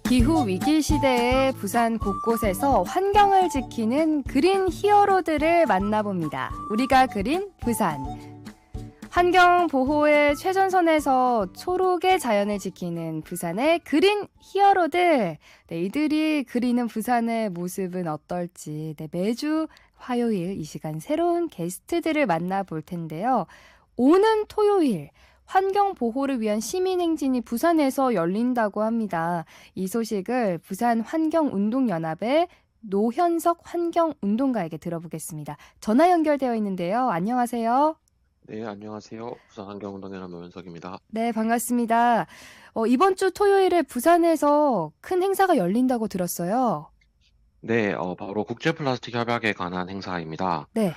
기후 위기 시대에 부산 곳곳에서 환경을 지키는 그린 히어로들을 만나봅니다. 우리가 그린 부산. 환경 보호의 최전선에서 초록의 자연을 지키는 부산의 그린 히어로들. 네, 이들이 그리는 부산의 모습은 어떨지 매주 화요일 이 시간 새로운 게스트들을 만나볼 텐데요. 오는 토요일 환경 보호를 위한 시민행진이 부산에서 열린다고 합니다. 이 소식을 부산 환경운동연합의 노현석 환경운동가에게 들어보겠습니다. 전화 연결되어 있는데요. 안녕하세요. 네, 안녕하세요. 부산환경운동연합 노현석입니다. 네, 반갑습니다. 이번 주 토요일에 부산에서 큰 행사가 열린다고 들었어요. 네, 바로 국제플라스틱 협약에 관한 행사입니다. 네.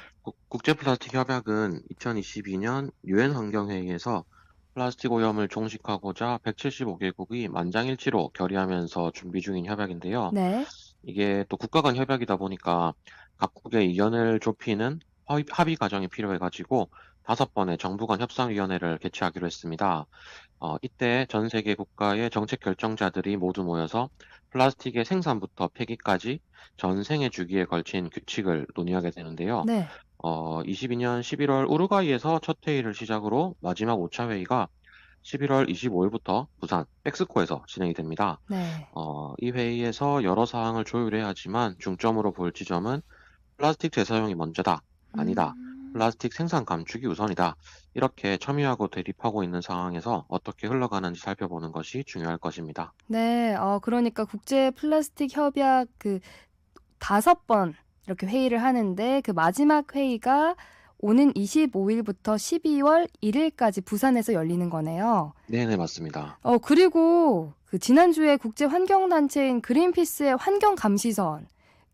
국제플라스틱 협약은 2022년 유엔 환경회의에서 플라스틱 오염을 종식하고자 175개국이 만장일치로 결의하면서 준비 중인 협약인데요. 네. 이게 또 국가 간 협약이다 보니까 각국의 의견을 좁히는 합의 과정이 필요해가지고 5번의 정부 간 협상위원회를 개최하기로 했습니다. 이때 전 세계 국가의 정책 결정자들이 모두 모여서 플라스틱의 생산부터 폐기까지 전 생애 주기에 걸친 규칙을 논의하게 되는데요. 네. 22년 11월 우루과이에서 첫 회의를 시작으로 마지막 5차 회의가 11월 25일부터 부산 멕시코에서 진행이 됩니다. 네. 이 회의에서 여러 사항을 조율해야 하지만 중점으로 볼 지점은 플라스틱 재사용이 먼저다, 아니다, 음. 플라스틱 생산 감축이 우선이다. 이렇게 첨예하고 대립하고 있는 상황에서 어떻게 흘러가는지 살펴보는 것이 중요할 것입니다. 네. 그러니까 국제 플라스틱 협약 5번 이렇게 회의를 하는데 그 마지막 회의가 오는 25일부터 12월 1일까지 부산에서 열리는 거네요. 네네, 맞습니다. 그리고 지난주에 국제 환경단체인 그린피스의 환경 감시선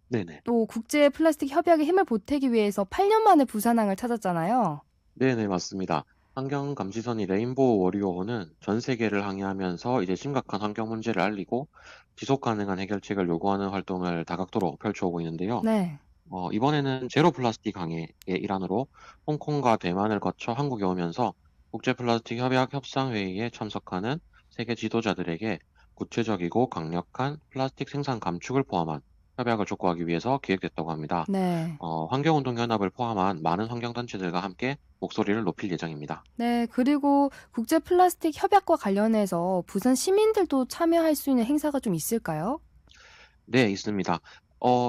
네네. 또 국제 플라스틱 협약에 힘을 보태기 위해서 8년 만에 부산항을 찾았잖아요. 네네, 맞습니다. 환경 감시선이 레인보우 워리어호는 전 세계를 항해하면서 이제 심각한 환경 문제를 알리고 지속 가능한 해결책을 요구하는 활동을 다각도로 펼쳐오고 있는데요. 네. 이번에는 제로 플라스틱 항해의 일환으로 홍콩과 대만을 거쳐 한국에 오면서 국제 플라스틱 협약 협상회의에 참석하는 세계 지도자들에게 구체적이고 강력한 플라스틱 생산 감축을 포함한 협약을 촉구하기 위해서 기획됐다고 합니다. 네. 환경운동연합을 포함한 많은 환경단체들과 함께 목소리를 높일 예정입니다. 네. 그리고 국제 플라스틱 협약과 관련해서 부산 시민들도 참여할 수 있는 행사가 좀 있을까요? 네, 있습니다.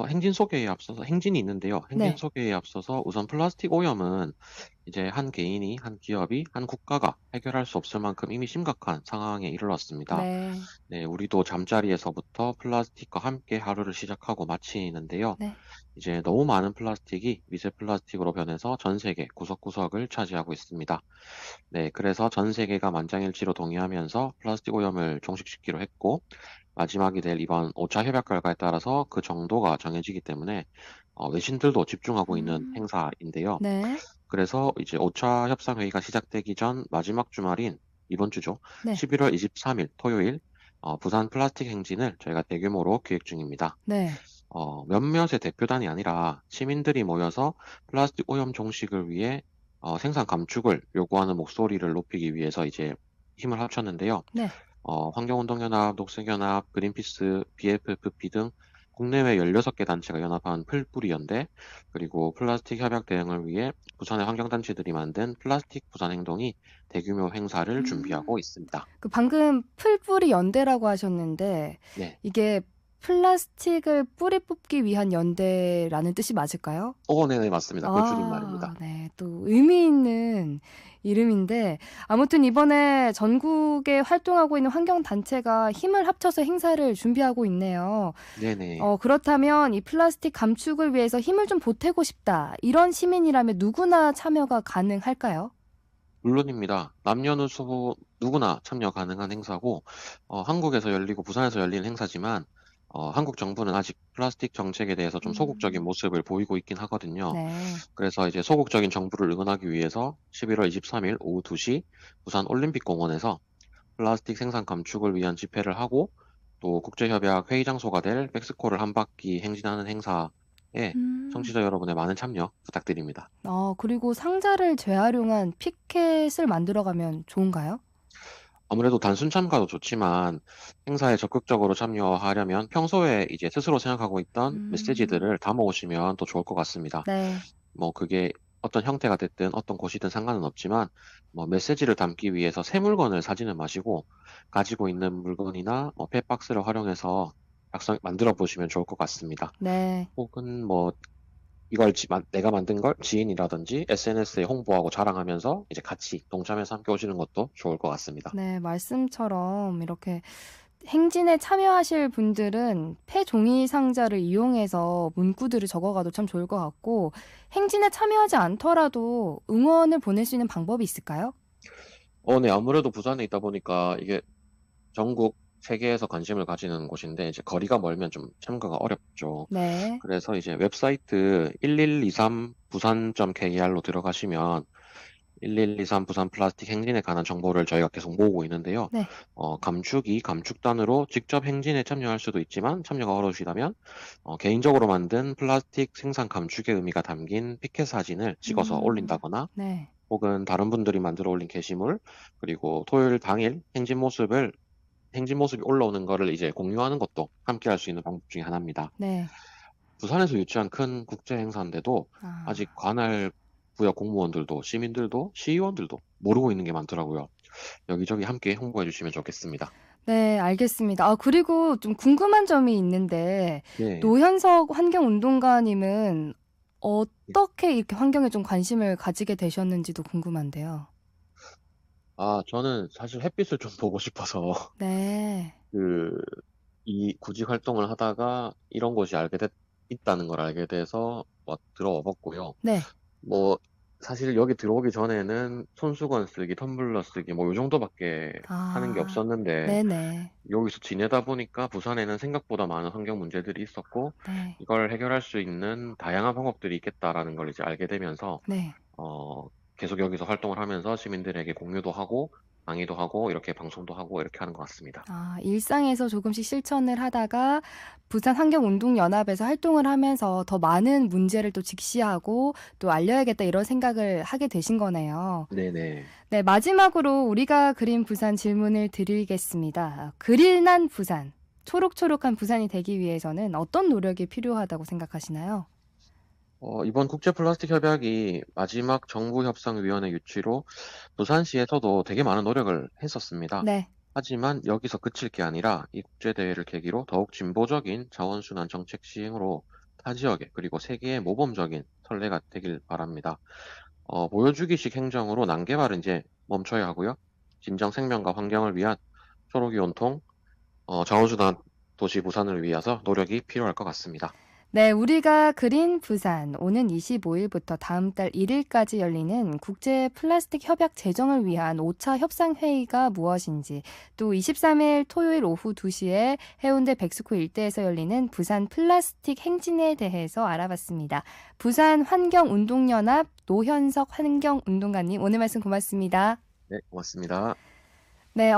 행진 소개에 앞서서 행진이 있는데요. 행진 네. 소개에 앞서서 우선 플라스틱 오염은 이제 한 개인이, 한 기업이, 한 국가가 해결할 수 없을 만큼 이미 심각한 상황에 이르렀습니다. 네. 네, 우리도 잠자리에서부터 플라스틱과 함께 하루를 시작하고 마치는데요. 네. 이제 너무 많은 플라스틱이 미세 플라스틱으로 변해서 전 세계 구석구석을 차지하고 있습니다. 네, 그래서 전 세계가 만장일치로 동의하면서 플라스틱 오염을 종식시키기로 했고, 마지막이 될 이번 5차 협약 결과에 따라서 그 정도가 정해지기 때문에 외신들도 집중하고 있는 음. 행사인데요. 네. 그래서 이제 5차 협상회의가 시작되기 전 마지막 주말인 이번 주죠. 네. 11월 23일 토요일 부산 플라스틱 행진을 저희가 대규모로 기획 중입니다. 네. 몇몇의 대표단이 아니라 시민들이 모여서 플라스틱 오염 종식을 위해 생산 감축을 요구하는 목소리를 높이기 위해서 이제 힘을 합쳤는데요. 네. 환경운동연합, 녹색연합, 그린피스, BFFP 등 국내외 16개 단체가 연합한 풀뿌리 연대, 그리고 플라스틱 협약 대응을 위해 부산의 환경단체들이 만든 플라스틱 부산 행동이 대규모 행사를 음. 준비하고 있습니다. 방금 풀뿌리 연대라고 하셨는데 네. 이게 플라스틱을 뿌리 뽑기 위한 연대라는 뜻이 맞을까요? 네네, 맞습니다. 그 줄임말입니다. 네. 또 의미 있는 이름인데 아무튼 이번에 전국에 활동하고 있는 환경단체가 힘을 합쳐서 행사를 준비하고 있네요. 네네. 그렇다면 이 플라스틱 감축을 위해서 힘을 좀 보태고 싶다. 이런 시민이라면 누구나 참여가 가능할까요? 물론입니다. 남녀노소 누구나 참여 가능한 행사고, 한국에서 열리고 부산에서 열리는 행사지만, 한국 정부는 아직 플라스틱 정책에 대해서 좀 소극적인 음. 모습을 보이고 있긴 하거든요. 네. 그래서 이제 소극적인 정부를 응원하기 위해서 11월 23일 오후 2시 부산 올림픽공원에서 플라스틱 생산 감축을 위한 집회를 하고 또 국제협약 회의 장소가 될 멕시코를 한 바퀴 행진하는 행사에 음. 청취자 여러분의 많은 참여 부탁드립니다. 그리고 상자를 재활용한 피켓을 만들어 가면 좋은가요? 아무래도 단순 참가도 좋지만 행사에 적극적으로 참여하려면 평소에 이제 스스로 생각하고 있던 음, 메시지들을 담아오시면 또 좋을 것 같습니다. 네, 뭐 그게 어떤 형태가 됐든 어떤 곳이든 상관은 없지만 뭐 메시지를 담기 위해서 새 물건을 사지는 마시고 가지고 있는 물건이나 뭐 펫박스를 활용해서 만들어 보시면 좋을 것 같습니다. 네. 혹은 뭐 내가 만든 걸 지인이라든지 SNS에 홍보하고 자랑하면서 이제 같이 동참해서 함께 오시는 것도 좋을 것 같습니다. 네, 말씀처럼 이렇게 행진에 참여하실 분들은 폐 종이 상자를 이용해서 문구들을 적어가도 참 좋을 것 같고, 행진에 참여하지 않더라도 응원을 보낼 수 있는 방법이 있을까요? 네, 아무래도 부산에 있다 보니까 이게 전국 세계에서 관심을 가지는 곳인데 이제 거리가 멀면 좀 참가가 어렵죠. 네, 그래서 이제 웹사이트 1123 부산.kr로 들어가시면 1123 부산 플라스틱 행진에 관한 정보를 저희가 계속 모으고 있는데요. 네. 감축단으로 직접 행진에 참여할 수도 있지만 참여가 어려우시다면 개인적으로 만든 플라스틱 생산 감축의 의미가 담긴 피켓 사진을 찍어서 올린다거나 네. 혹은 다른 분들이 만들어 올린 게시물 그리고 토요일 당일 행진 모습이 올라오는 거를 이제 공유하는 것도 함께 할 수 있는 방법 중에 하나입니다. 네. 부산에서 유치한 큰 국제 행사인데도 아직 아, 관할 구역 공무원들도 시민들도 시의원들도 모르고 있는 게 많더라고요. 여기저기 함께 홍보해 주시면 좋겠습니다. 네, 알겠습니다. 아, 그리고 좀 궁금한 점이 있는데, 네. 노현석 환경운동가님은 예. 어떻게 이렇게 환경에 좀 관심을 가지게 되셨는지도 궁금한데요. 저는 사실 햇빛을 좀 보고 싶어서 네. 그 이 구직 활동을 하다가 이런 곳이 있다는 걸 알게 돼서 들어와 봤고요. 네. 뭐 사실 여기 들어오기 전에는 손수건 쓰기, 텀블러 쓰기 뭐 요 정도밖에 하는 게 아, 없었는데 네네. 여기서 지내다 보니까 부산에는 생각보다 많은 환경 문제들이 있었고 네. 이걸 해결할 수 있는 다양한 방법들이 있겠다라는 걸 이제 알게 되면서 네. 어, 계속 여기서 활동을 하면서 시민들에게 공유도 하고 강의도 하고 이렇게 방송도 하고 이렇게 하는 것 같습니다. 아, 일상에서 조금씩 실천을 하다가 부산 환경운동연합에서 활동을 하면서 더 많은 문제를 또 직시하고 또 알려야겠다 이런 생각을 하게 되신 거네요. 네네. 네, 마지막으로 우리가 그린 부산 질문을 드리겠습니다. 그릴 난 부산, 초록초록한 부산이 되기 위해서는 어떤 노력이 필요하다고 생각하시나요? 이번 국제 플라스틱 협약이 마지막 정부 협상위원회 유치로 부산시에서도 되게 많은 노력을 했었습니다. 네. 하지만 여기서 그칠 게 아니라 이 국제대회를 계기로 더욱 진보적인 자원순환 정책 시행으로 타 지역에 그리고 세계에 모범적인 선례가 되길 바랍니다. 보여주기식 행정으로 난개발은 이제 멈춰야 하고요. 진정 생명과 환경을 위한 초록이 온통, 자원순환 도시 부산을 위해서 노력이 필요할 것 같습니다. 네, 우리가 그린 부산 오는 25일부터 다음 달 1일까지 열리는 국제 플라스틱 협약 제정을 위한 5차 협상회의가 무엇인지, 또 23일 토요일 오후 2시에 해운대 백스코 일대에서 열리는 부산 플라스틱 행진에 대해서 알아봤습니다. 부산 환경운동연합 노현석 환경운동가님, 오늘 말씀 고맙습니다. 네, 고맙습니다. 네,